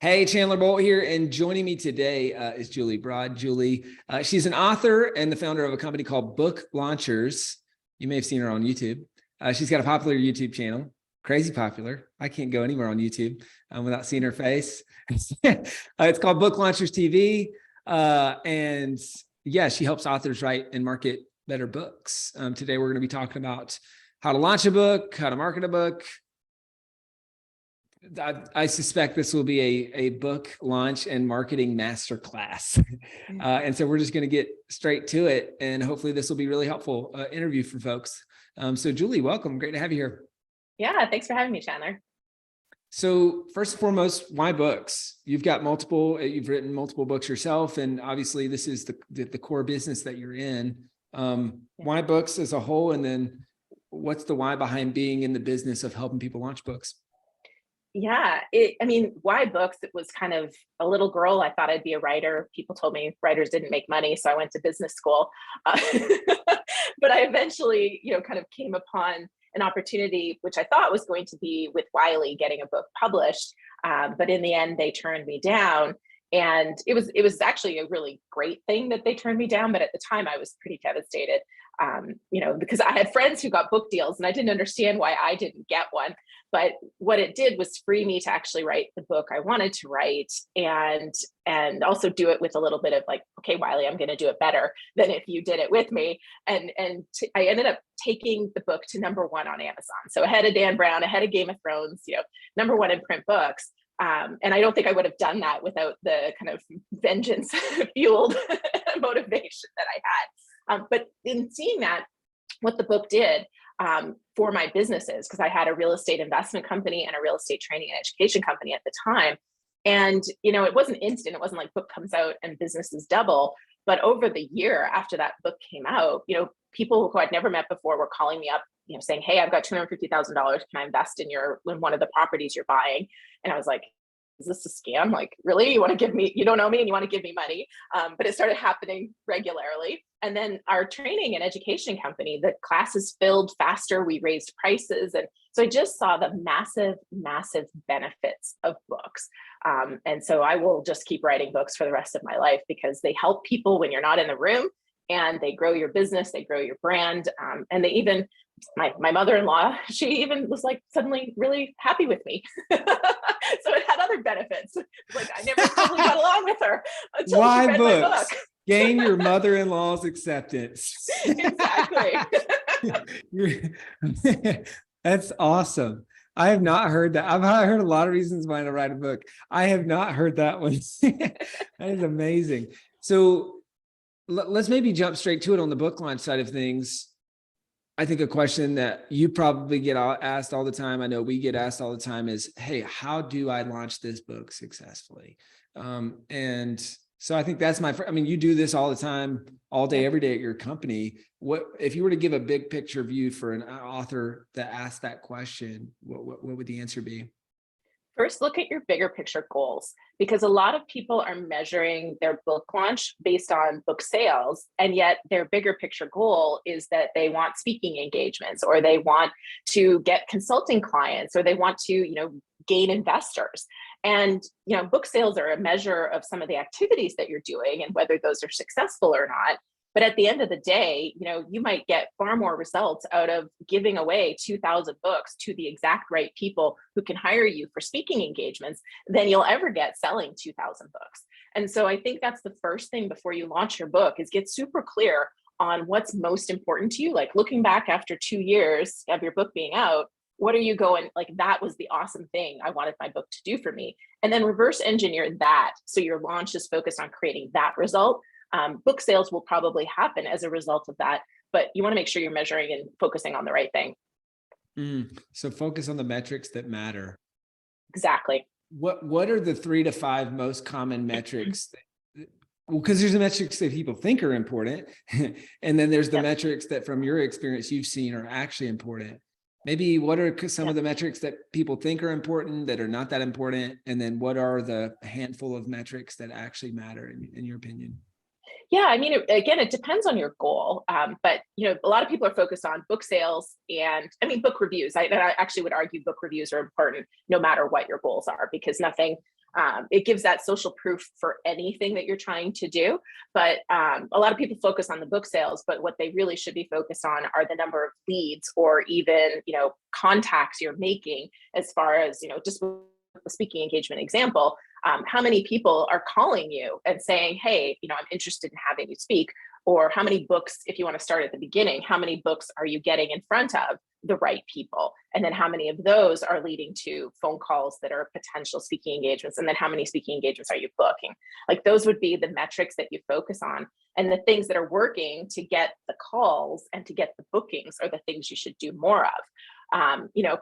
Hey, Chandler Bolt here, and joining me today is Julie Broad. Julie, she's an author and the founder of a company called Book Launchers. You may have seen her on YouTube. She's got a popular YouTube channel, crazy popular. I can't go anywhere on YouTube without seeing her face. It's called Book Launchers TV, and yeah, she helps authors write and market better books. Today, we're going to be talking about how to launch a book, how to market a book. I suspect this will be a book launch and marketing masterclass. And so we're just going to get straight to it. And hopefully this will be really helpful interview for folks. So Julie, welcome. Great to have you here. Yeah, thanks for having me, Chandler. So first and foremost, why books? You've written multiple books yourself. And obviously this is the core business that you're in. Why books as a whole? And then what's the why behind being in the business of helping people launch books? Yeah, why books? It was kind of a little girl. I thought I'd be a writer. People told me writers didn't make money, so I went to business school. But I eventually, kind of came upon an opportunity, which I thought was going to be with Wiley getting a book published. But in the end, they turned me down. And it was actually a really great thing that they turned me down. But at the time, I was pretty devastated, because I had friends who got book deals and I didn't understand why I didn't get one. But what it did was free me to actually write the book I wanted to write, and also do it with a little bit of like, okay, Wiley, I'm going to do it better than if you did it with me. I ended up taking the book to #1 on Amazon. So ahead of Dan Brown, ahead of Game of Thrones, #1 in print books. And I don't think I would have done that without the kind of vengeance fueled motivation that I had. But in seeing that, what the book did for my businesses, because I had a real estate investment company and a real estate training and education company at the time. And, it wasn't instant. It wasn't like book comes out and businesses double. But over the year after that book came out, people who I'd never met before were calling me up, saying, hey, I've got $250,000. Can I invest in one of the properties you're buying? And I was like, is this a scam? Like, really? You want to give me, you don't know me and you want to give me money? But it started happening regularly. And then our training and education company, the classes filled faster. We raised prices. And so I just saw the massive, massive benefits of books. And so I will just keep writing books for the rest of my life because they help people when you're not in the room, and they grow your business, they grow your brand. And they even, my mother-in-law, she even was like suddenly really happy with me. So it had other benefits. Like I never totally got along with her until Why she read books? my book. Gain your mother-in-law's acceptance. Exactly. That's awesome. I have not heard that. I've heard a lot of reasons why to write a book. I have not heard that one. That is amazing. So let's maybe jump straight to it on the book launch side of things. I think a question that you probably get asked all the time, I know we get asked all the time, is, hey, how do I launch this book successfully? And so I think that's you do this all the time, all day, every day at your company. What if you were to give a big picture view for an author that asked that question, what would the answer be? First, look at your bigger picture goals, because a lot of people are measuring their book launch based on book sales. And yet their bigger picture goal is that they want speaking engagements, or they want to get consulting clients, or they want to, gain investors. And, book sales are a measure of some of the activities that you're doing and whether those are successful or not. But at the end of the day, you might get far more results out of giving away 2,000 books to the exact right people who can hire you for speaking engagements than you'll ever get selling 2,000 books. And so I think that's the first thing before you launch your book, is get super clear on what's most important to you. Like looking back after 2 years of your book being out, what are you going, like, that was the awesome thing I wanted my book to do for me. And then reverse engineer that. So your launch is focused on creating that result. Book sales will probably happen as a result of that, but you want to make sure you're measuring and focusing on the right thing. So focus on the metrics that matter. Exactly. What are the 3 to 5 most common metrics? Because there's the metrics that people think are important, and then there's the metrics that from your experience you've seen are actually important. Maybe what are some of the metrics that people think are important that are not that important? And then what are the handful of metrics that actually matter in your opinion? Yeah, again, it depends on your goal. But, a lot of people are focused on book sales and book reviews. I actually would argue book reviews are important no matter what your goals are, because nothing It gives that social proof for anything that you're trying to do. But a lot of people focus on the book sales, but what they really should be focused on are the number of leads or even, contacts you're making, as far as, just with the speaking engagement example, how many people are calling you and saying, hey, I'm interested in having you speak? Or how many books, if you want to start at the beginning, how many books are you getting in front of the right people? And then how many of those are leading to phone calls that are potential speaking engagements? And then how many speaking engagements are you booking? Like, those would be the metrics that you focus on. And the things that are working to get the calls and to get the bookings are the things you should do more of.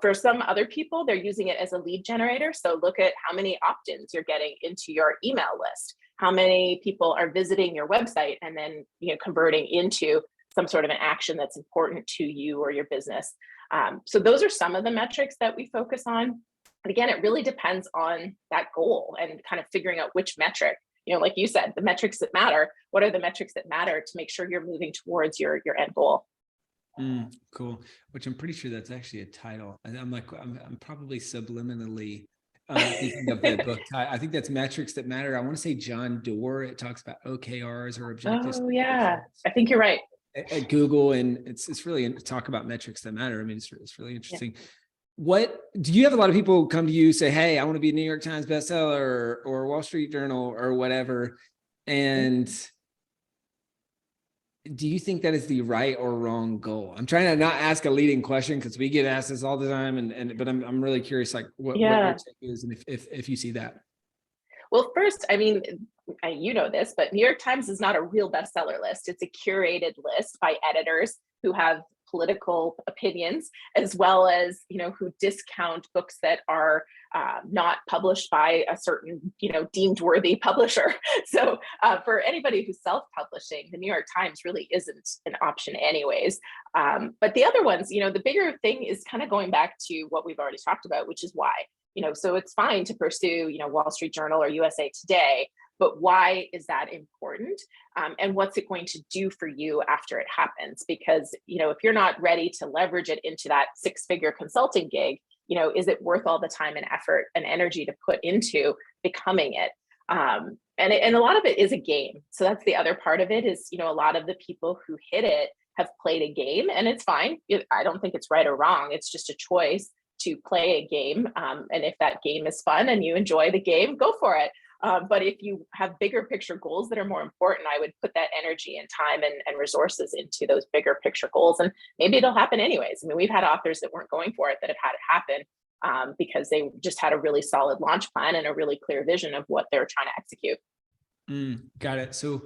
For some other people, they're using it as a lead generator. So look at how many opt-ins you're getting into your email list. How many people are visiting your website and then, converting into some sort of an action that's important to you or your business. So those are some of the metrics that we focus on. But again, it really depends on that goal and kind of figuring out which metric, like you said, the metrics that matter. What are the metrics that matter to make sure you're moving towards your end goal? Cool. Which I'm pretty sure that's actually a title. And I'm probably subliminally thinking of the book. I think that's Metrics That Matter. I want to say John Doerr. It talks about OKRs or objectives. Oh yeah, I think you're right. At Google, and it's really talk about metrics that matter. I mean, it's really interesting. Yeah. What do you have? A lot of people come to you, say, hey, I want to be a New York Times bestseller or Wall Street Journal or whatever. And do you think that is the right or wrong goal? I'm trying to not ask a leading question because we get asked this all the time, but I'm really curious, like what your take is, and if you see that. Well, first, I mean, you know this, but New York Times is not a real bestseller list. It's a curated list by editors who have political opinions, as well as, who discount books that are not published by a certain, deemed worthy publisher. So for anybody who's self-publishing, the New York Times really isn't an option anyways. But the other ones, the bigger thing is kind of going back to what we've already talked about, which is why. So it's fine to pursue, Wall Street Journal or USA Today, but why is that important? And what's it going to do for you after it happens? Because, if you're not ready to leverage it into that 6-figure consulting gig, is it worth all the time and effort and energy to put into becoming it? And a lot of it is a game. So that's the other part of it is, a lot of the people who hit it have played a game, and it's fine. I don't think it's right or wrong. It's just a choice to play a game. And if that game is fun and you enjoy the game, go for it. But if you have bigger picture goals that are more important, I would put that energy and time and resources into those bigger picture goals. And maybe it'll happen anyways. I mean, we've had authors that weren't going for it that have had it happen because they just had a really solid launch plan and a really clear vision of what they're trying to execute. Got it. So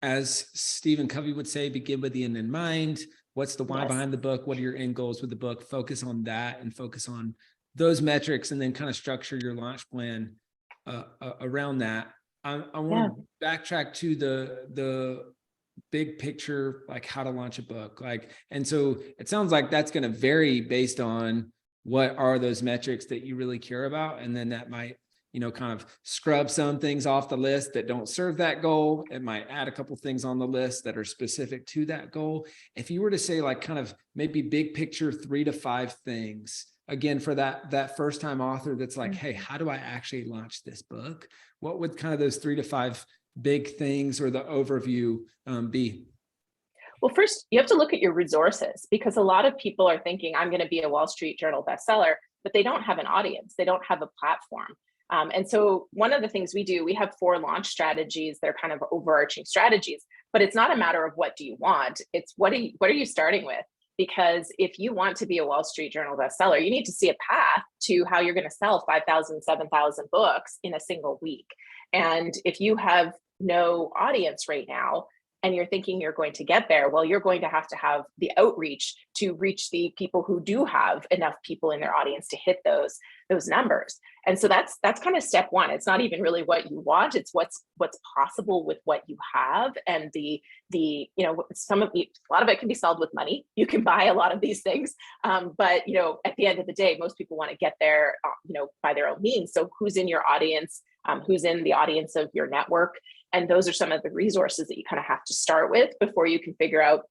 as Stephen Covey would say, begin with the end in mind. What's the why behind the book? What are your end goals with the book? Focus on that and focus on those metrics, and then kind of structure your launch plan around that. I want to backtrack to the big picture, like how to launch a book. And so it sounds like that's going to vary based on what are those metrics that you really care about. And then that might, kind of scrub some things off the list that don't serve that goal. It might add a couple things on the list that are specific to that goal. If you were to say like kind of maybe big picture 3 to 5 things, again, for that first time author that's like, hey, how do I actually launch this book? What would kind of those 3 to 5 big things or the overview be? Well, first, you have to look at your resources, because a lot of people are thinking, I'm going to be a Wall Street Journal bestseller, but they don't have an audience. They don't have a platform. And so one of the things we do, we have 4 launch strategies. They're kind of overarching strategies, but it's not a matter of what do you want? It's what are you starting with? Because if you want to be a Wall Street Journal bestseller, you need to see a path to how you're going to sell 5,000, 7,000 books in a single week. And if you have no audience right now, and you're thinking you're going to get there, well, you're going to have the outreach to reach the people who do have enough people in their audience to hit those numbers. And so that's kind of step one. It's not even really what you want; it's what's possible with what you have. And a lot of it can be solved with money. You can buy a lot of these things, but at the end of the day, most people want to get there, by their own means. So who's in your audience? Who's in the audience of your network? And those are some of the resources that you kind of have to start with before you can figure out,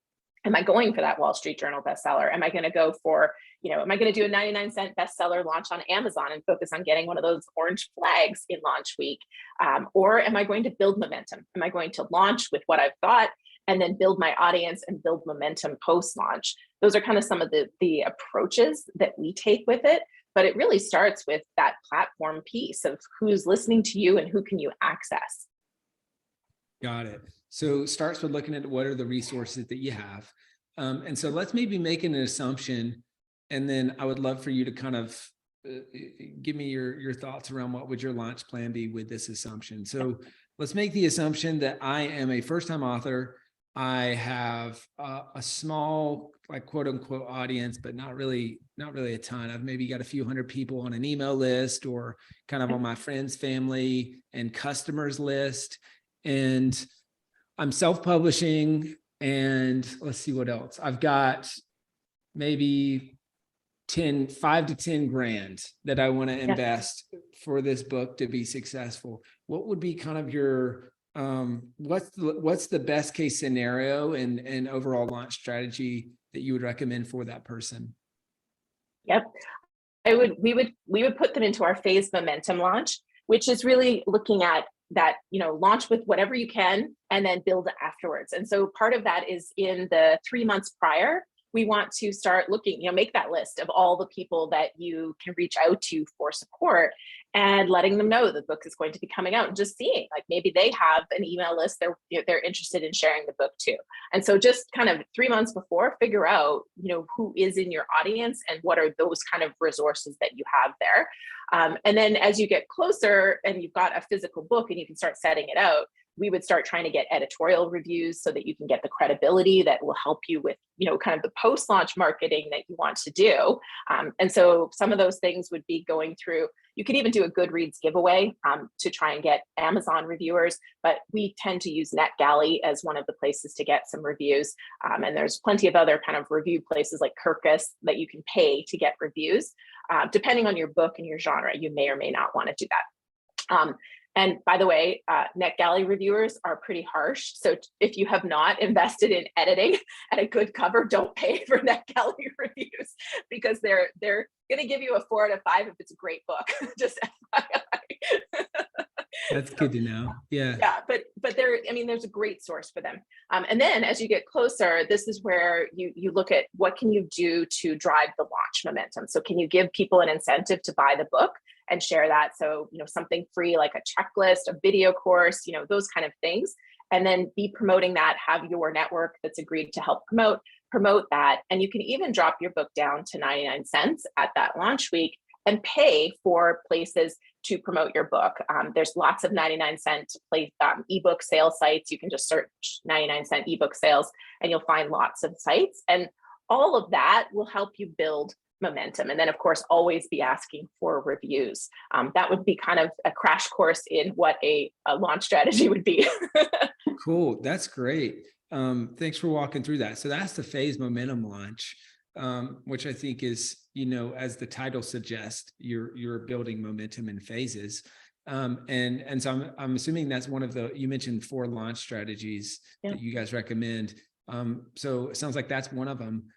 am I going for that Wall Street Journal bestseller? Am I going to go for, am I going to do a 99-cent bestseller launch on Amazon and focus on getting one of those orange flags in launch week? Or am I going to build momentum? Am I going to launch with what I've got and then build my audience and build momentum post-launch? Those are kind of some of the approaches that we take with it. But it really starts with that platform piece of who's listening to you and who can you access. Got it. So it starts with looking at what are the resources that you have. And so let's maybe make an assumption, and then I would love for you to kind of give me your thoughts around what would your launch plan be with this assumption. So let's make the assumption that I am a first-time author. I have a small, like, quote unquote audience, but not really a ton. I've maybe got a few hundred people on an email list or kind of on my friends, family, and customers list. And I'm self-publishing, and let's see what else. I've got maybe 5 to 10 grand that I want to invest for this book to be successful. What would be kind of your what's the best case scenario and overall launch strategy that you would recommend for that person? Yep. We would put them into our phased momentum launch, which is really looking at that, launch with whatever you can and then build afterwards. And so part of that is in the 3 months prior, we want to start looking, make that list of all the people that you can reach out to for support and letting them know the book is going to be coming out, and just seeing, like, maybe they have an email list they're interested in sharing the book to. And so just kind of 3 months before, figure out, who is in your audience and what are those kind of resources that you have there. And then as you get closer and you've got a physical book and you can start setting it out, we would start trying to get editorial reviews so that you can get the credibility that will help you with, kind of the post-launch marketing that you want to do. And so some of those things would be going through, you could even do a Goodreads giveaway to try and get Amazon reviewers, but we tend to use NetGalley as one of the places to get some reviews. And there's plenty of other kind of review places like Kirkus that you can pay to get reviews. Depending on your book and your genre, you may or may not want to do that. And by the way, NetGalley reviewers are pretty harsh. So if you have not invested in editing and a good cover, don't pay for NetGalley reviews, because they're going to give you a 4 out of 5 if it's a great book. Just FYI. That's good to know. Yeah. Yeah, but there's a great source for them. And then as you get closer, this is where you look at what can you do to drive the launch momentum. So can you give people an incentive to buy the book and share that? So, something free like a checklist, a video course, those kind of things. And then be promoting that, have your network that's agreed to help promote that. And you can even drop your book down to 99 cents at that launch week and pay for places to promote your book. There's lots of 99-cent ebook sales sites. You can just search 99-cent ebook sales and you'll find lots of sites. And all of that will help you build momentum. And then, of course, always be asking for reviews. That would be kind of a crash course in what a launch strategy would be. Cool. That's great. Thanks for walking through that. So that's the phase momentum launch, which I think is, as the title suggests, you're building momentum in phases. And so I'm assuming that's one of you mentioned 4 launch strategies that you guys recommend. So it sounds like that's one of them.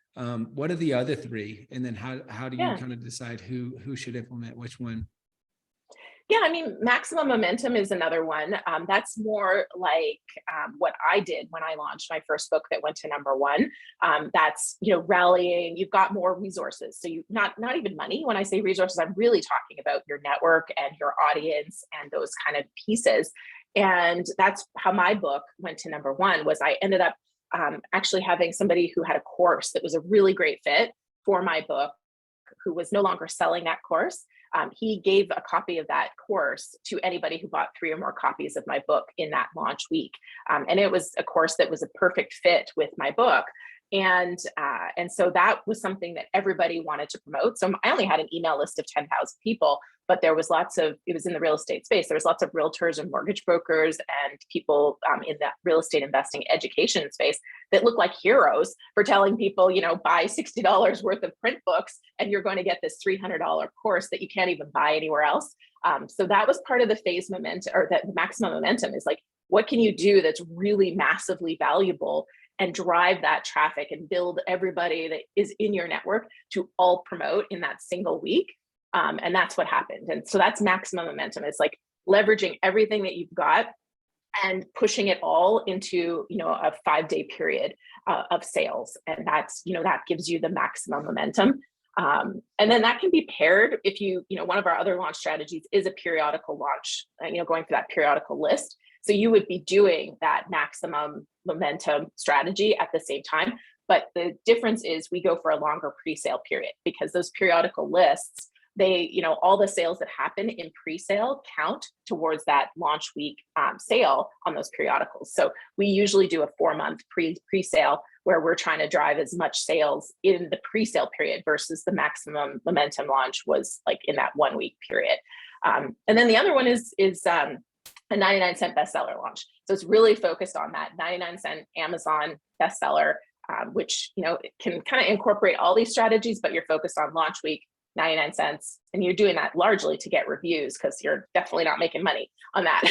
What are the other 3? And then how do you kind of decide who should implement which one? Yeah, maximum momentum is another one. That's more like what I did when I launched my first book that went to #1. That's, rallying, you've got more resources. So you not even money. When I say resources, I'm really talking about your network and your audience and those kind of pieces. And that's how my book went to #1, was I ended up actually having somebody who had a course that was a really great fit for my book, who was no longer selling that course. He gave a copy of that course to anybody who bought 3 or more copies of my book in that launch week. And it was a course that was a perfect fit with my book. And so that was something that everybody wanted to promote. So I only had an email list of 10,000 people, but there was it was in the real estate space. There was lots of realtors and mortgage brokers and people in that real estate investing education space that looked like heroes for telling people, buy $60 worth of print books and you're going to get this $300 course that you can't even buy anywhere else. So that was part of the phase momentum, or that maximum momentum, is like, what can you do that's really massively valuable and drive that traffic and build everybody that is in your network to all promote in that single week. And that's what happened. And so that's maximum momentum. It's like leveraging everything that you've got and pushing it all into, a 5-day period of sales. And that's, that gives you the maximum momentum. And then that can be paired if one of our other launch strategies is a periodical launch, going for that periodical list. So you would be doing that maximum momentum strategy at the same time. But the difference is we go for a longer pre-sale period, because those periodical lists, they, all the sales that happen in pre-sale count towards that launch week sale on those periodicals. So we usually do a 4-month pre-sale where we're trying to drive as much sales in the pre-sale period versus the maximum momentum launch was like in that 1-week period. And then the other one is a 99-cent bestseller launch. So it's really focused on that 99-cent Amazon bestseller, which, it can kind of incorporate all these strategies, but you're focused on launch week, 99 cents. And you're doing that largely to get reviews, because you're definitely not making money on that.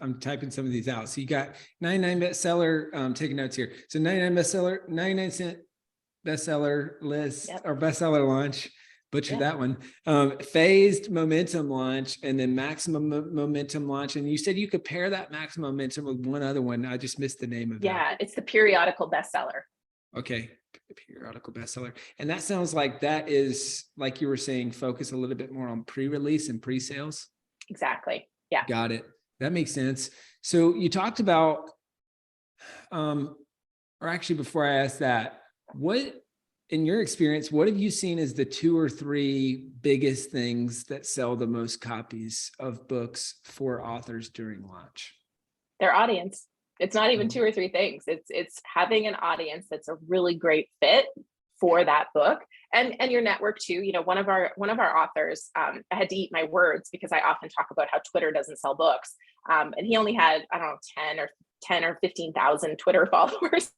I'm typing some of these out. So you got 99 bestseller, taking notes here. So 99-cent bestseller list, yep, or bestseller launch. Butchered, yep, that one. Phased momentum launch, and then maximum momentum launch. And you said you could pair that maximum momentum with one other one. I just missed the name of that. Yeah, it's the periodical bestseller. Okay, periodical bestseller. And that sounds like that is, like you were saying, focus a little bit more on pre-release and pre-sales. Exactly. Yeah. Got it. That makes sense. So you talked about, or actually before I ask that, what, in your experience, what have you seen as the 2 or 3 biggest things that sell the most copies of books for authors during launch? Their audience. It's not even 2 or 3 things. It's having an audience that's a really great fit for that book, and your network too. One of our authors, I had to eat my words because I often talk about how Twitter doesn't sell books, and he only had, I don't know, 10 or 15,000 Twitter followers.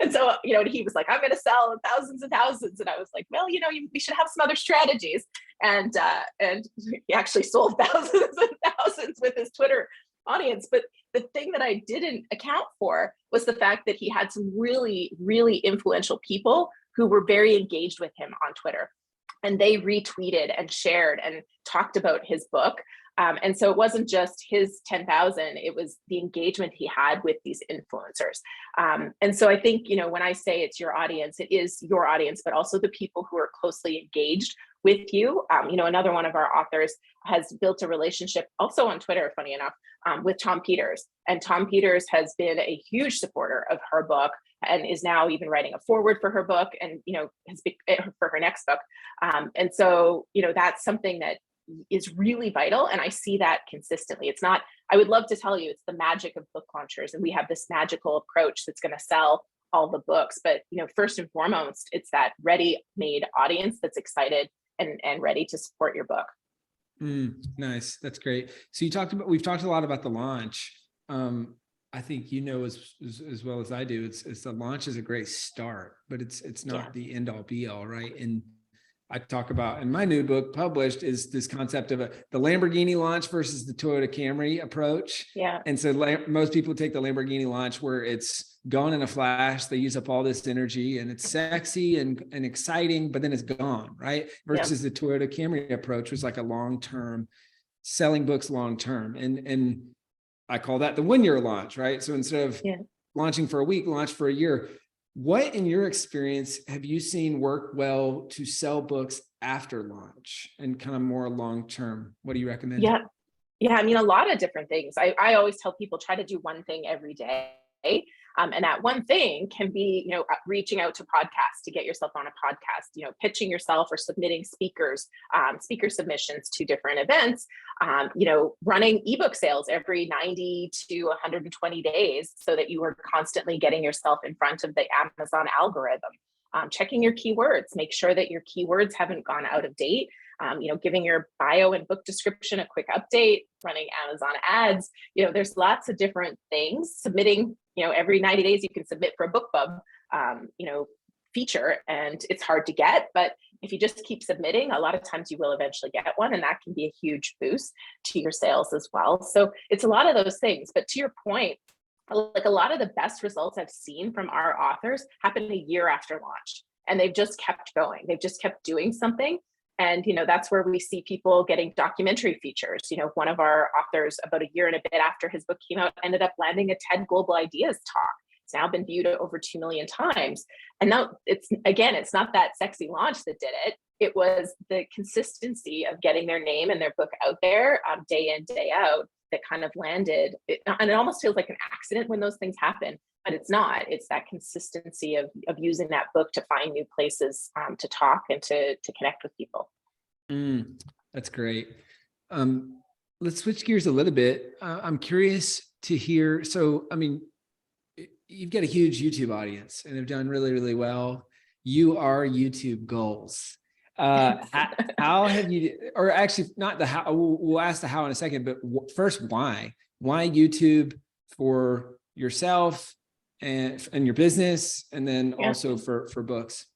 And so, he was like, I'm going to sell thousands and thousands. And I was like, well, we should have some other strategies. And he actually sold thousands and thousands with his Twitter audience. But the thing that I didn't account for was the fact that he had some really, really influential people who were very engaged with him on Twitter. And they retweeted and shared and talked about his book. And so it wasn't just his 10,000, it was the engagement he had with these influencers. And so I think, when I say it's your audience, it is your audience, but also the people who are closely engaged with you. Another one of our authors has built a relationship also on Twitter, funny enough, with Tom Peters. And Tom Peters has been a huge supporter of her book and is now even writing a foreword for her book and, has been for her next book. And so, that's something that is really vital. And I see that consistently. It's not, I would love to tell you it's the magic of book launchers and we have this magical approach that's going to sell all the books. But, first and foremost, it's that ready-made audience that's excited and ready to support your book. Nice. That's great. So we've talked a lot about the launch. I think, as well as I do, it's the launch is a great start, but it's not the end all be all, right? And I talk about in my new book published is this concept of the Lamborghini launch versus the Toyota Camry approach. Yeah. And so most people take the Lamborghini launch where it's gone in a flash. They use up all this energy and it's sexy and exciting, but then it's gone, right? Versus the Toyota Camry approach was like a long-term, selling books long-term. And I call that the 1-year launch, right? So instead of launching for a week, launch for a year. What, in your experience, have you seen work well to sell books after launch and kind of more long-term? What do you recommend? Yeah. I mean, a lot of different things. I always tell people, try to do one thing every day. And that one thing can be, reaching out to podcasts to get yourself on a podcast, pitching yourself or submitting speaker submissions to different events, running ebook sales every 90 to 120 days so that you are constantly getting yourself in front of the Amazon algorithm, checking your keywords, make sure that your keywords haven't gone out of date. Giving your bio and book description a quick update, running Amazon ads, there's lots of different things. Submitting, every 90 days you can submit for a BookBub, feature, and it's hard to get, but if you just keep submitting, a lot of times you will eventually get one, and that can be a huge boost to your sales as well. So it's a lot of those things. But to your point, like a lot of the best results I've seen from our authors happen a year after launch, and they've just kept going. They've just kept doing something. And, that's where we see people getting documentary features. One of our authors, about a year and a bit after his book came out, ended up landing a TED Global Ideas talk. It's now been viewed over 2 million times. And now it's not that sexy launch that did it. It was the consistency of getting their name and their book out there day in, day out that kind of landed. And it almost feels like an accident when those things happen, but it's not. It's that consistency of using that book to find new places to talk and to connect with people. That's great. Let's switch gears a little bit. I'm curious to hear. So, I mean, you've got a huge YouTube audience and have done really, really well. You are YouTube goals. How have you, or actually not the how, we'll ask the how in a second, but first, why YouTube for yourself and your business, and then also for books?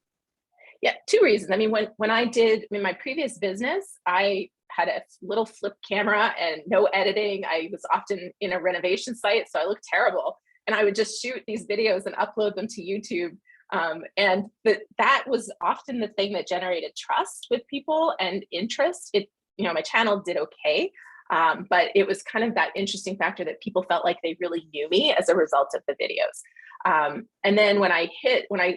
Yeah, 2 reasons. I mean, when I did in my previous business, I had a little flip camera and no editing. I was often in a renovation site, so I looked terrible. And I would just shoot these videos and upload them to YouTube. And that was often the thing that generated trust with people and interest. My channel did okay, but it was kind of that interesting factor that people felt like they really knew me as a result of the videos. And then when I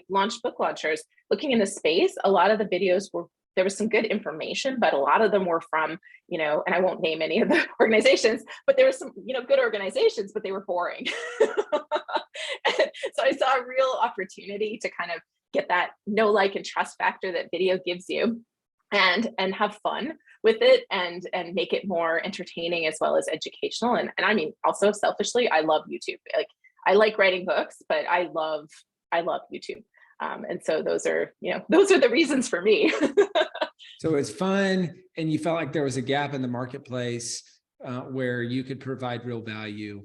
launched Book Launchers, looking in the space, a lot of the videos there was some good information, but a lot of them were from, and I won't name any of the organizations, but there were some, good organizations, but they were boring. So I saw a real opportunity to kind of get that know, like, and trust factor that video gives you, and have fun with it, and make it more entertaining as well as educational. And I mean, also selfishly, I love YouTube. Like, I like writing books, but I love YouTube. And so those are the reasons for me. So it's fun, and you felt like there was a gap in the marketplace where you could provide real value.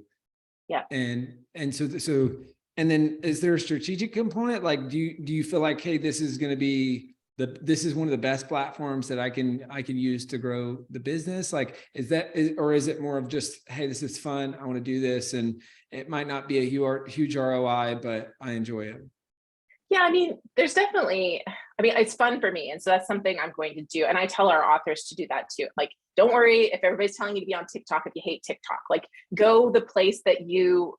Yeah. And so and then is there a strategic component? Like, do you feel like, hey, this is going to be this is one of the best platforms that I can use to grow the business? Like, or is it more of just, hey, this is fun, I want to do this, and it might not be a huge ROI, but I enjoy it? Yeah, I mean, it's fun for me. And so that's something I'm going to do. And I tell our authors to do that too. Like, don't worry if everybody's telling you to be on TikTok if you hate TikTok. Like, go the place that you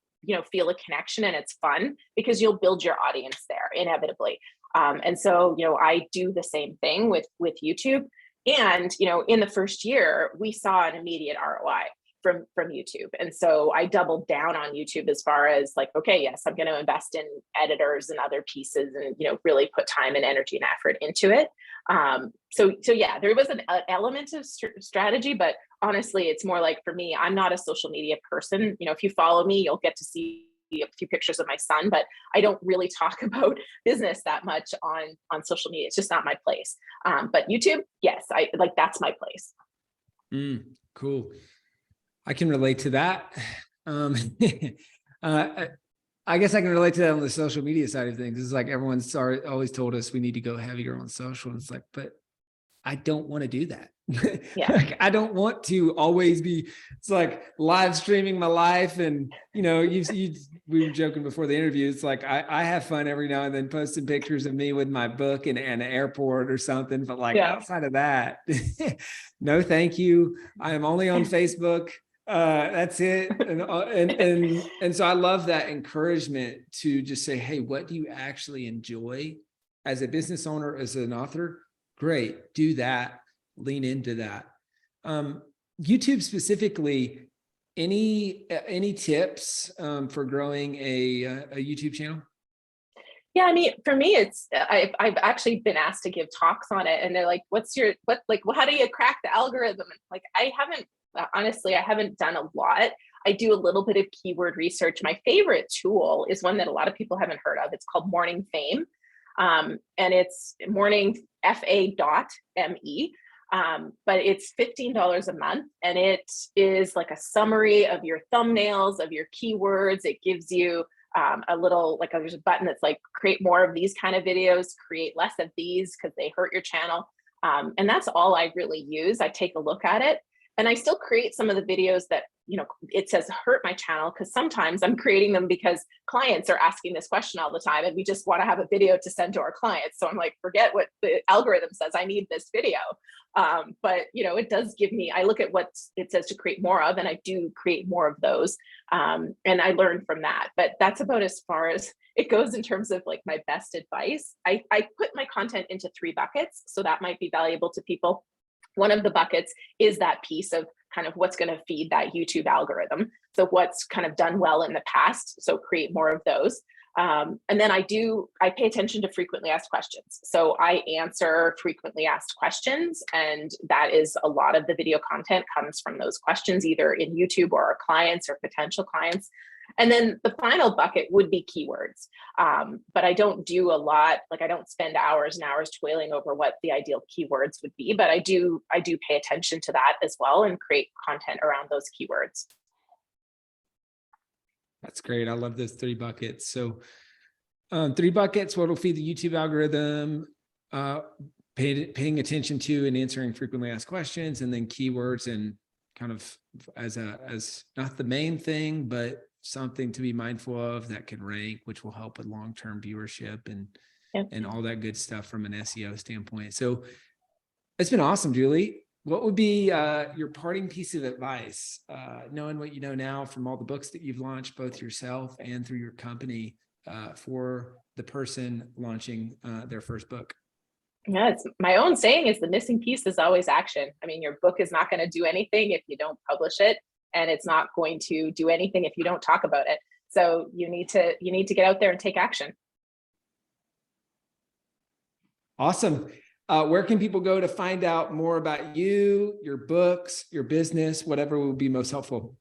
feel a connection and it's fun, because you'll build your audience there inevitably. And so, I do the same thing with YouTube. And, in the first year, we saw an immediate ROI from YouTube. And so I doubled down on YouTube as far as like, okay, yes, I'm going to invest in editors and other pieces, and, really put time and energy and effort into it. So yeah, there was an element of strategy, but honestly, it's more like, for me, I'm not a social media person. If you follow me, you'll get to see a few pictures of my son, but I don't really talk about business that much on social media. It's just not my place. But YouTube, yes, that's my place. Cool. I can relate to that. I guess I can relate to that on the social media side of things. It's like everyone's always told us we need to go heavier on social. And it's like, but I don't want to do that. Yeah. Like, I don't want to always be, it's like live streaming my life. And, we were joking before the interview. It's like, I have fun every now and then posting pictures of me with my book in an airport or something. But like, outside of that, no, thank you. I am only on Facebook. That's it. And so I love that encouragement to just say, hey, what do you actually enjoy as a business owner, as an author? Great, do that, lean into that. YouTube specifically, any tips for growing a YouTube channel? Yeah, I mean, for me, I've actually been asked to give talks on it, and they're like, how do you crack the algorithm? And like, honestly, I haven't done a lot. I do a little bit of keyword research. My favorite tool is one that a lot of people haven't heard of. It's called Morning Fame. And it's morningfa.me. But it's $15 a month, and it is like a summary of your thumbnails, of your keywords. It gives you a little, like there's a button that's like, create more of these kind of videos, create less of these because they hurt your channel. And that's all I really use. I take a look at it, and I still create some of the videos that, you know, it says hurt my channel, because sometimes I'm creating them because clients are asking this question all the time and we just want to have a video to send to our clients. So I'm like, forget what the algorithm says, I need this video. But you know, it does give me, I look at what it says to create more of, and I do create more of those. And I learn from that. But that's about as far as it goes in terms of like my best advice. I put my content into 3 buckets, so that might be valuable to people. One of the buckets is that piece of kind of what's going to feed that YouTube algorithm. So what's kind of done well in the past. So create more of those. And then I pay attention to frequently asked questions. So I answer frequently asked questions, and that is a lot of the video content comes from those questions, either in YouTube or our clients or potential clients. And then the final bucket would be keywords. But I don't do a lot, like I don't spend hours and hours toiling over what the ideal keywords would be, but I do pay attention to that as well and create content around those keywords. That's great. I love those 3 buckets. So 3 buckets, what will feed the YouTube algorithm, paying attention to and answering frequently asked questions, and then keywords, and kind of as not the main thing, but something to be mindful of that can rank, which will help with long-term viewership and all that good stuff from an SEO standpoint. So it's been awesome, Julie. What would be your parting piece of advice, knowing what you know now from all the books that you've launched, both yourself and through your company, for the person launching their first book? Yeah, it's my own saying is the missing piece is always action. I mean, your book is not going to do anything if you don't publish it, and it's not going to do anything if you don't talk about it. So you need to get out there and take action. Awesome. Where can people go to find out more about you, your books, your business, whatever will be most helpful?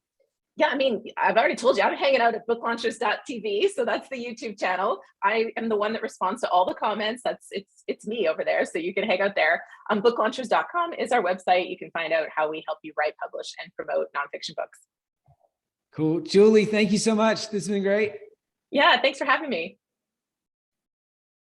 Yeah, I mean, I've already told you, I'm hanging out at booklaunchers.tv. So that's the YouTube channel. I am the one that responds to all the comments. It's me over there. So you can hang out there. Booklaunchers.com is our website. You can find out how we help you write, publish, and promote nonfiction books. Cool. Julie, thank you so much. This has been great. Yeah, thanks for having me.